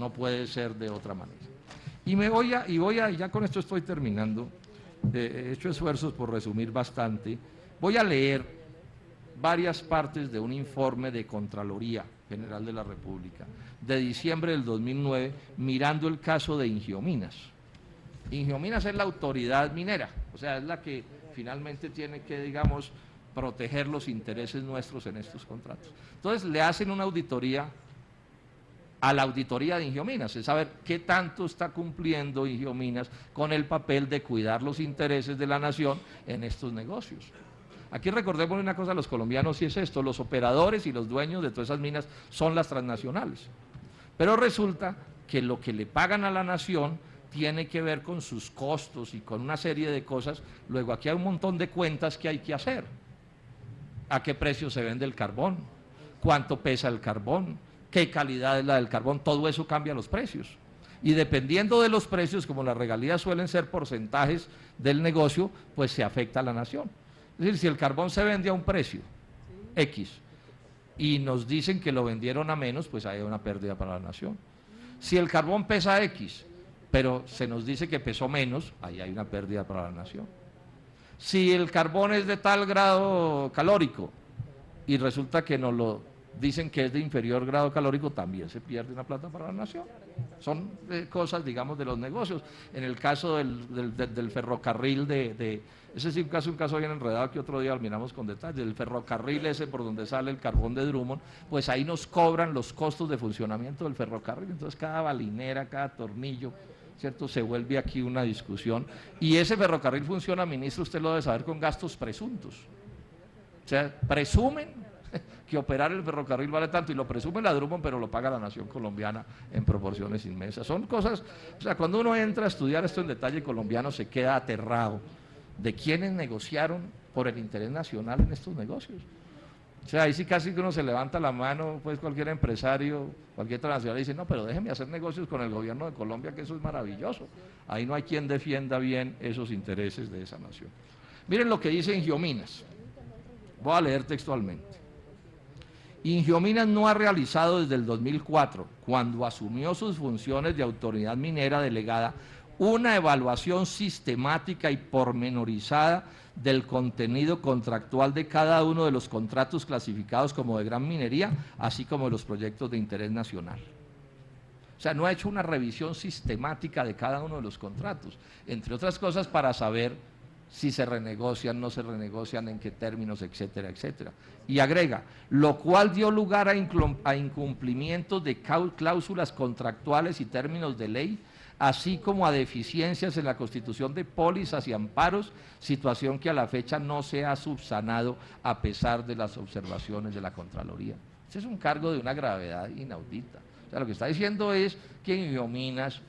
no puede ser de otra manera. Y ya con esto estoy terminando, he hecho esfuerzos por resumir bastante, voy a leer varias partes de un informe de Contraloría General de la República, de diciembre del 2009, mirando el caso de Ingiominas. Ingiominas es la autoridad minera, o sea, es la que finalmente tiene que, digamos, proteger los intereses nuestros en estos contratos. Entonces le hacen una auditoría a la auditoría de Ingiominas, es saber qué tanto está cumpliendo Ingiominas con el papel de cuidar los intereses de la nación en estos negocios. Aquí recordemos una cosa a los colombianos, y es esto: los operadores y los dueños de todas esas minas son las transnacionales, pero resulta que lo que le pagan a la nación tiene que ver con sus costos y con una serie de cosas. Luego aquí hay un montón de cuentas que hay que hacer: a qué precio se vende el carbón, cuánto pesa el carbón, qué calidad es la del carbón, todo eso cambia los precios. Y dependiendo de los precios, como las regalías suelen ser porcentajes del negocio, pues se afecta a la nación. Es decir, si el carbón se vende a un precio X y nos dicen que lo vendieron a menos, pues hay una pérdida para la nación. Si el carbón pesa X, pero se nos dice que pesó menos, ahí hay una pérdida para la nación. Si el carbón es de tal grado calórico y resulta que nos lo dicen que es de inferior grado calórico, también se pierde una plata para la nación. Son cosas, digamos, de los negocios. En el caso del ferrocarril ese sí un caso bien enredado que otro día lo miramos con detalle, el ferrocarril ese por donde sale el carbón de Drummond, pues ahí nos cobran los costos de funcionamiento del ferrocarril, entonces cada balinera, cada tornillo, ¿cierto?, se vuelve aquí una discusión. Y ese ferrocarril funciona, ministro, usted lo debe saber, con gastos presuntos. O sea, presumen que operar el ferrocarril vale tanto, y lo presume la Drummond, pero lo paga la nación colombiana en proporciones inmensas. Son cosas, o sea, cuando uno entra a estudiar esto en detalle, colombiano se queda aterrado de quienes negociaron por el interés nacional en estos negocios. O sea, ahí sí casi que uno se levanta la mano, pues cualquier empresario, cualquier transnacional, y dice: no, pero déjeme hacer negocios con el gobierno de Colombia, que eso es maravilloso. Ahí no hay quien defienda bien esos intereses de esa nación. Miren lo que dice Ingiominas, voy a leer textualmente. Ingiominas no ha realizado desde el 2004, cuando asumió sus funciones de autoridad minera delegada, una evaluación sistemática y pormenorizada del contenido contractual de cada uno de los contratos clasificados como de gran minería, así como de los proyectos de interés nacional. O sea, no ha hecho una revisión sistemática de cada uno de los contratos, entre otras cosas para saber si se renegocian, no se renegocian, en qué términos, etcétera, etcétera. Y agrega, lo cual dio lugar a incumplimientos de cláusulas contractuales y términos de ley, así como a deficiencias en la constitución de pólizas y amparos, situación que a la fecha no se ha subsanado a pesar de las observaciones de la Contraloría. Este es un cargo de una gravedad inaudita. O sea, lo que está diciendo es que Ingiominas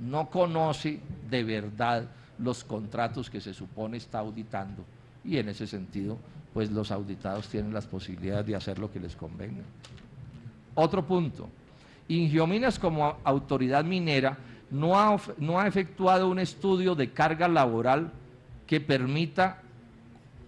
no conoce de verdad los contratos que se supone está auditando, y en ese sentido, pues los auditados tienen las posibilidades de hacer lo que les convenga. Otro punto: Ingiominas, como autoridad minera, no ha efectuado un estudio de carga laboral que permita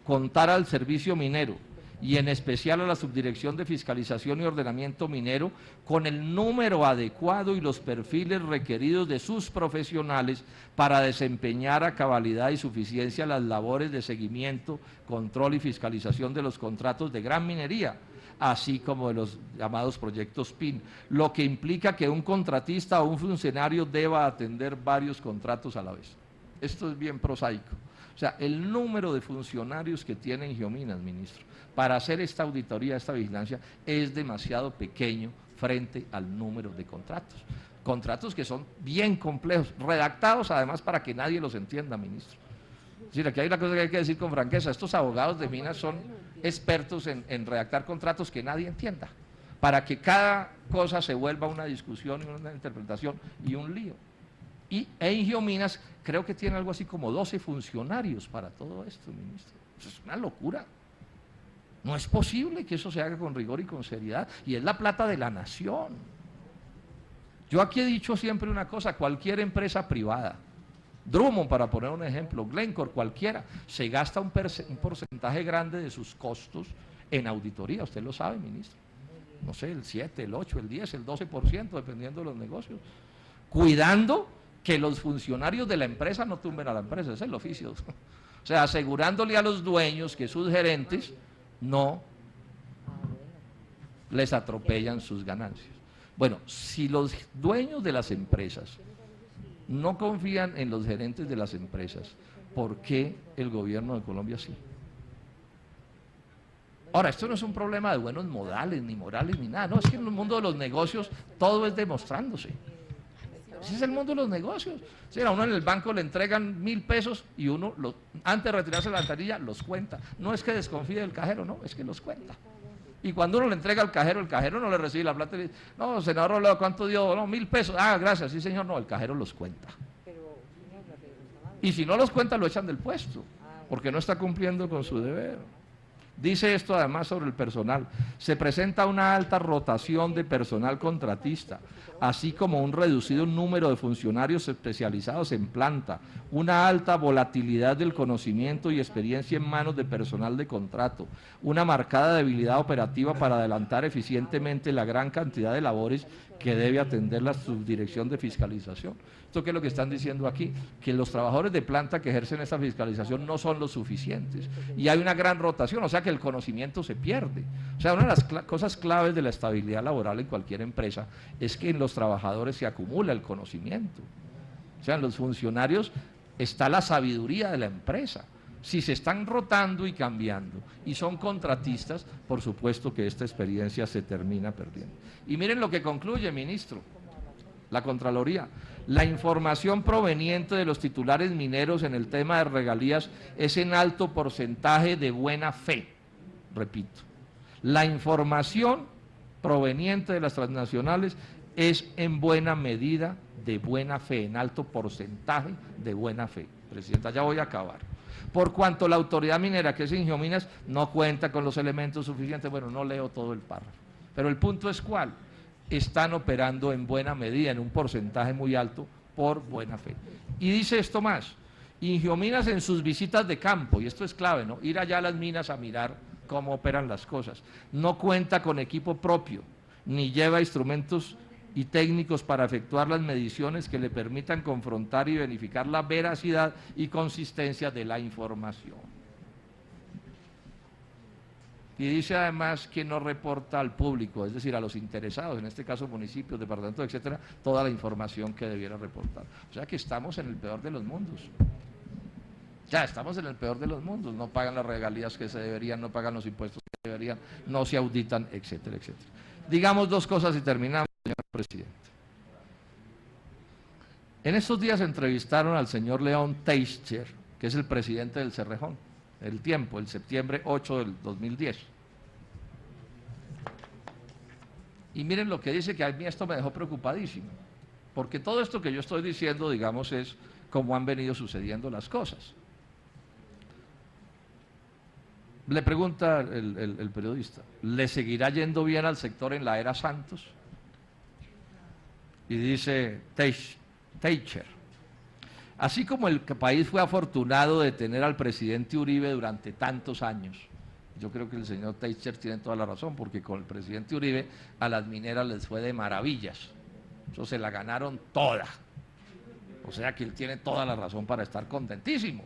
contar al servicio minero, y en especial a la Subdirección de Fiscalización y Ordenamiento Minero, con el número adecuado y los perfiles requeridos de sus profesionales para desempeñar a cabalidad y suficiencia las labores de seguimiento, control y fiscalización de los contratos de gran minería, así como de los llamados proyectos PIN, lo que implica que un contratista o un funcionario deba atender varios contratos a la vez. Esto es bien prosaico. O sea, el número de funcionarios que tiene Ingiominas, ministro, para hacer esta auditoría, esta vigilancia, es demasiado pequeño frente al número de contratos. Contratos que son bien complejos, redactados además para que nadie los entienda, ministro. Es decir, aquí hay una cosa que hay que decir con franqueza: estos abogados de minas son expertos en redactar contratos que nadie entienda, para que cada cosa se vuelva una discusión y una interpretación y un lío. Y Ingiominas creo que tiene algo así como 12 funcionarios para todo esto, ministro. Eso es una locura. No es posible que eso se haga con rigor y con seriedad, y es la plata de la nación. Yo aquí he dicho siempre una cosa: cualquier empresa privada, Drummond, para poner un ejemplo, Glencore, cualquiera, se gasta un porcentaje grande de sus costos en auditoría, usted lo sabe, ministro. no sé, el 7, el 8, el 10, el 12%, dependiendo de los negocios, cuidando que los funcionarios de la empresa no tumben a la empresa, ese es el oficio. O sea, asegurándole a los dueños que sus gerentes no les atropellan sus ganancias. Bueno, si los dueños de las empresas no confían en los gerentes de las empresas, ¿por qué el gobierno de Colombia sí? Ahora, esto no es un problema de buenos modales, ni morales, ni nada, no, es que en el mundo de los negocios todo es demostrándose. Ese es el mundo de los negocios. O sea, a uno en el banco le entregan 1.000 pesos y uno, antes de retirarse la ventanilla, los cuenta. No es que desconfíe del cajero, no, es que los cuenta. Y cuando uno le entrega al cajero, el cajero no le recibe la plata y le dice, no, senador Robledo, ¿cuánto dio? No, 1.000 pesos. Ah, gracias, sí señor, no, el cajero los cuenta. Y si no los cuenta, lo echan del puesto, porque no está cumpliendo con su deber. Dice esto además sobre el personal. Se presenta una alta rotación de personal contratista, así como un reducido número de funcionarios especializados en planta, una alta volatilidad del conocimiento y experiencia en manos de personal de contrato, una marcada debilidad operativa para adelantar eficientemente la gran cantidad de labores que debe atender la subdirección de fiscalización. ¿Esto qué es lo que están diciendo aquí? Que los trabajadores de planta que ejercen esta fiscalización no son los suficientes y hay una gran rotación, o sea que el conocimiento se pierde. O sea, una de las cosas claves de la estabilidad laboral en cualquier empresa es que en los trabajadores se acumula el conocimiento. O sea, en los funcionarios está la sabiduría de la empresa. Si se están rotando y cambiando y son contratistas, por supuesto que esta experiencia se termina perdiendo. Y miren lo que concluye, ministro, la Contraloría. La información proveniente de los titulares mineros en el tema de regalías es en alto porcentaje de buena fe. Repito, la información proveniente de las transnacionales es en buena medida de buena fe, en alto porcentaje de buena fe. Presidenta, ya voy a acabar. Por cuanto la autoridad minera, que es Ingiominas, no cuenta con los elementos suficientes, bueno, no leo todo el párrafo, pero el punto es cuál, están operando en buena medida, en un porcentaje muy alto, por buena fe. Y dice esto más, Ingiominas en sus visitas de campo, y esto es clave, ¿no? Ir allá a las minas a mirar cómo operan las cosas, no cuenta con equipo propio, ni lleva instrumentos y técnicos para efectuar las mediciones que le permitan confrontar y verificar la veracidad y consistencia de la información. Y dice además que no reporta al público, es decir, a los interesados, en este caso municipios, departamentos, etcétera, toda la información que debiera reportar. O sea que estamos en el peor de los mundos. Ya estamos en el peor de los mundos, no pagan las regalías que se deberían, no pagan los impuestos que deberían, no se auditan, etcétera, etcétera. Digamos dos cosas y terminamos, señor presidente. En estos días entrevistaron al señor León Teicher, que es el presidente del Cerrejón, el tiempo, el septiembre 8 del 2010. Y miren lo que dice, que a mí esto me dejó preocupadísimo, porque todo esto que yo estoy diciendo, digamos, es cómo han venido sucediendo las cosas. Le pregunta el periodista, ¿le seguirá yendo bien al sector en la era Santos? Y dice Teicher, así como el país fue afortunado de tener al presidente Uribe durante tantos años, yo creo que el señor Teicher tiene toda la razón, porque con el presidente Uribe a las mineras les fue de maravillas, eso se la ganaron toda, o sea que él tiene toda la razón para estar contentísimo,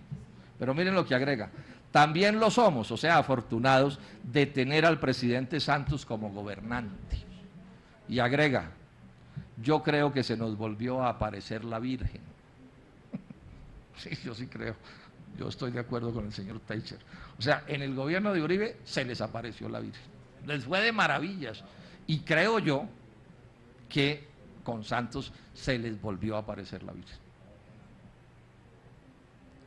pero miren lo que agrega, también lo somos, o sea, afortunados de tener al presidente Santos como gobernante, y agrega, yo creo que se nos volvió a aparecer la Virgen. Sí, yo sí creo, yo estoy de acuerdo con el señor Teicher. O sea, en el gobierno de Uribe se les apareció la Virgen, les fue de maravillas, y creo yo que con Santos se les volvió a aparecer la Virgen.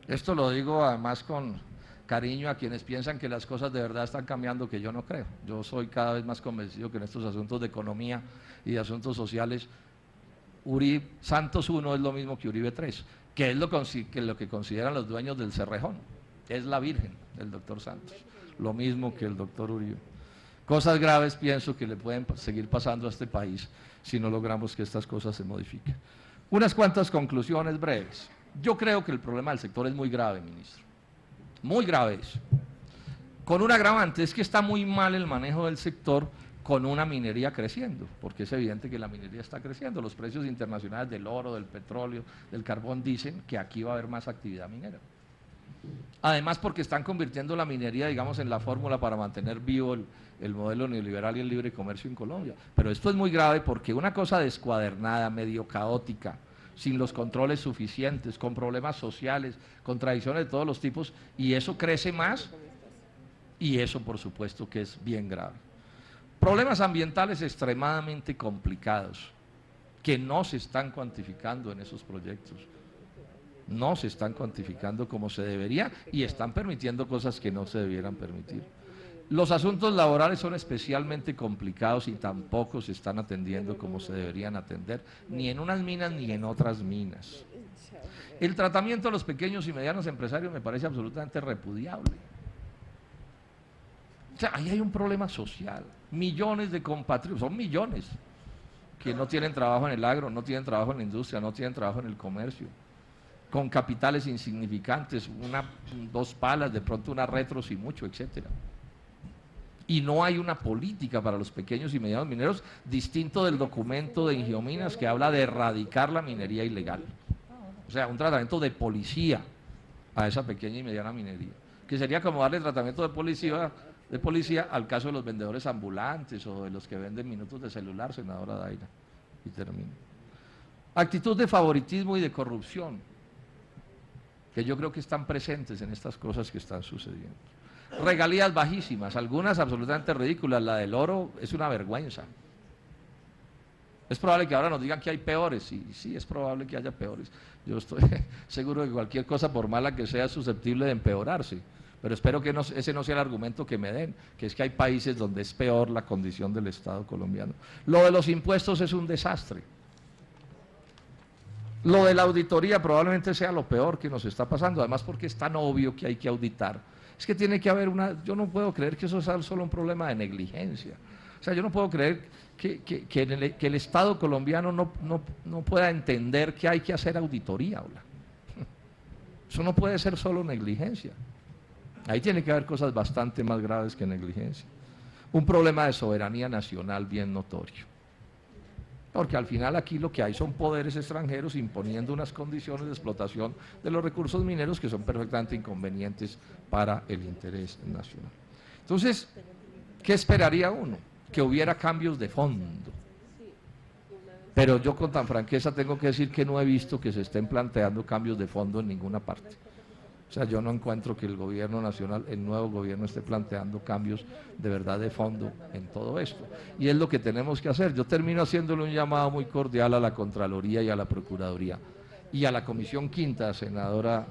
Esto lo digo además con cariño a quienes piensan que las cosas de verdad están cambiando, que yo no creo. Yo soy cada vez más convencido que en estos asuntos de economía y de asuntos sociales, Santos 1 es lo mismo que Uribe 3, que es lo que consideran los dueños del Cerrejón, es la Virgen del doctor Santos, lo mismo que el doctor Uribe. Cosas graves pienso que le pueden seguir pasando a este país si no logramos que estas cosas se modifiquen. Unas cuantas conclusiones breves. Yo creo que el problema del sector es muy grave, ministro. Muy grave eso, con un agravante, es que está muy mal el manejo del sector con una minería creciendo, porque es evidente que la minería está creciendo. Los precios internacionales del oro, del petróleo, del carbón dicen que aquí va a haber más actividad minera. Además, porque están convirtiendo la minería, digamos, en la fórmula para mantener vivo el modelo neoliberal y el libre comercio en Colombia. Pero esto es muy grave porque una cosa descuadernada, medio caótica, sin los controles suficientes, con problemas sociales, contradicciones de todos los tipos, y eso crece más, y eso por supuesto que es bien grave. Problemas ambientales extremadamente complicados, que no se están cuantificando en esos proyectos. No se están cuantificando como se debería y están permitiendo cosas que no se debieran permitir. Los asuntos laborales son especialmente complicados y tampoco se están atendiendo como se deberían atender, ni en unas minas ni en otras minas. El tratamiento de los pequeños y medianos empresarios me parece absolutamente repudiable. O sea, ahí hay un problema social. Millones de compatriotas, son millones, que no tienen trabajo en el agro, no tienen trabajo en la industria, no tienen trabajo en el comercio, con capitales insignificantes, dos palas, de pronto una retro y mucho, etcétera. Y no hay una política para los pequeños y medianos mineros, distinto del documento de Ingiominas que habla de erradicar la minería ilegal. O sea, un tratamiento de policía a esa pequeña y mediana minería, que sería como darle tratamiento de policía al caso de los vendedores ambulantes o de los que venden minutos de celular, senadora Daira, y termino. Actitud de favoritismo y de corrupción, que yo creo que están presentes en estas cosas que están sucediendo. Regalías bajísimas, algunas absolutamente ridículas, la del oro es una vergüenza. Es probable que ahora nos digan que hay peores, y sí, es probable que haya peores. Yo estoy seguro de que cualquier cosa, por mala que sea, es susceptible de empeorarse, pero espero que ese no sea el argumento que me den, que es que hay países donde es peor la condición del Estado colombiano. Lo de los impuestos es un desastre. Lo de la auditoría probablemente sea lo peor que nos está pasando, además porque es tan obvio que hay que auditar. Es que tiene que haber yo no puedo creer que eso sea solo un problema de negligencia. O sea, yo no puedo creer que el Estado colombiano no pueda entender que hay que hacer auditoría. Eso no puede ser solo negligencia. Ahí tiene que haber cosas bastante más graves que negligencia. Un problema de soberanía nacional bien notorio. Porque al final aquí lo que hay son poderes extranjeros imponiendo unas condiciones de explotación de los recursos mineros que son perfectamente inconvenientes para el interés nacional. Entonces, ¿qué esperaría uno? Que hubiera cambios de fondo. Pero yo con tan franqueza tengo que decir que no he visto que se estén planteando cambios de fondo en ninguna parte. O sea, yo no encuentro que el gobierno nacional, el nuevo gobierno, esté planteando cambios de verdad de fondo en todo esto. Y es lo que tenemos que hacer. Yo termino haciéndole un llamado muy cordial a la Contraloría y a la Procuraduría y a la Comisión Quinta, senadora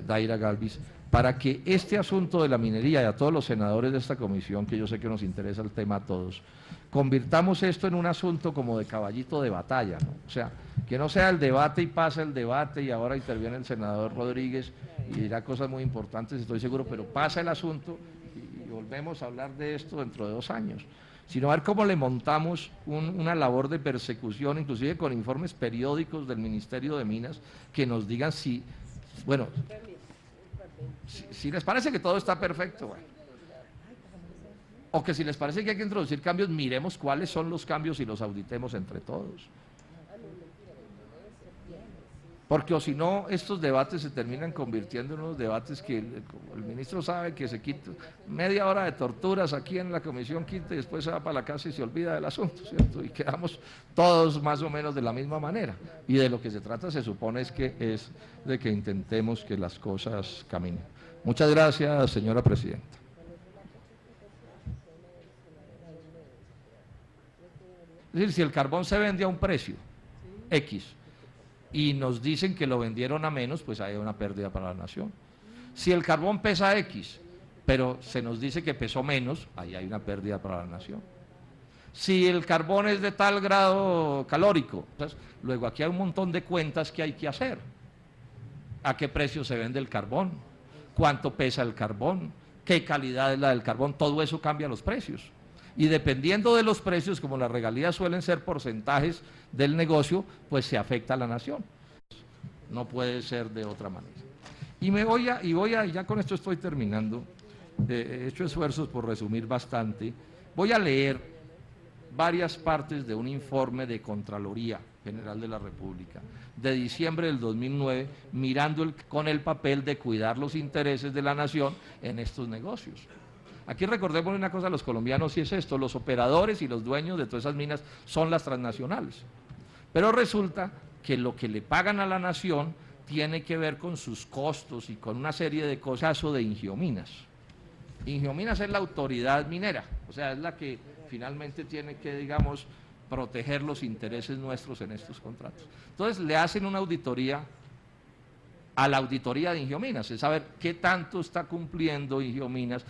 Daira Galvis, para que este asunto de la minería y a todos los senadores de esta comisión, que yo sé que nos interesa el tema a todos, convirtamos esto en un asunto como de caballito de batalla, ¿no? O sea, que no sea el debate y pasa el debate y ahora interviene el senador Rodríguez y dirá cosas muy importantes, estoy seguro, pero pasa el asunto y volvemos a hablar de esto dentro de 2 años, sino a ver cómo le montamos una labor de persecución, inclusive con informes periódicos del Ministerio de Minas, que nos digan si, bueno, si les parece que todo está perfecto, bueno, o que si les parece que hay que introducir cambios, miremos cuáles son los cambios y los auditemos entre todos. Porque o si no, estos debates se terminan convirtiendo en unos debates que el ministro sabe que se quita media hora de torturas aquí en la Comisión Quinta y después se va para la casa y se olvida del asunto, ¿cierto? Y quedamos todos más o menos de la misma manera. Y de lo que se trata se supone es de que intentemos que las cosas caminen. Muchas gracias, señora presidenta. Es decir, si el carbón se vende a un precio X y nos dicen que lo vendieron a menos, pues hay una pérdida para la nación. Si el carbón pesa X, pero se nos dice que pesó menos, ahí hay una pérdida para la nación. Si el carbón es de tal grado calórico, entonces, luego aquí hay un montón de cuentas que hay que hacer. ¿A qué precio se vende el carbón? ¿Cuánto pesa el carbón? ¿Qué calidad es la del carbón? Todo eso cambia los precios. Y dependiendo de los precios, como las regalías suelen ser porcentajes del negocio, pues se afecta a la nación. No puede ser de otra manera. Y ya con esto estoy terminando, he hecho esfuerzos por resumir bastante, voy a leer varias partes de un informe de Contraloría General de la República de diciembre del 2009, mirando con el papel de cuidar los intereses de la nación en estos negocios. Aquí recordemos una cosa a los colombianos, y es esto: los operadores y los dueños de todas esas minas son las transnacionales. Pero resulta que lo que le pagan a la nación tiene que ver con sus costos y con una serie de cosas de Ingiominas. Ingiominas es la autoridad minera, o sea, es la que finalmente tiene que, digamos, proteger los intereses nuestros en estos contratos. Entonces le hacen una auditoría a la auditoría de Ingiominas, es saber qué tanto está cumpliendo Ingiominas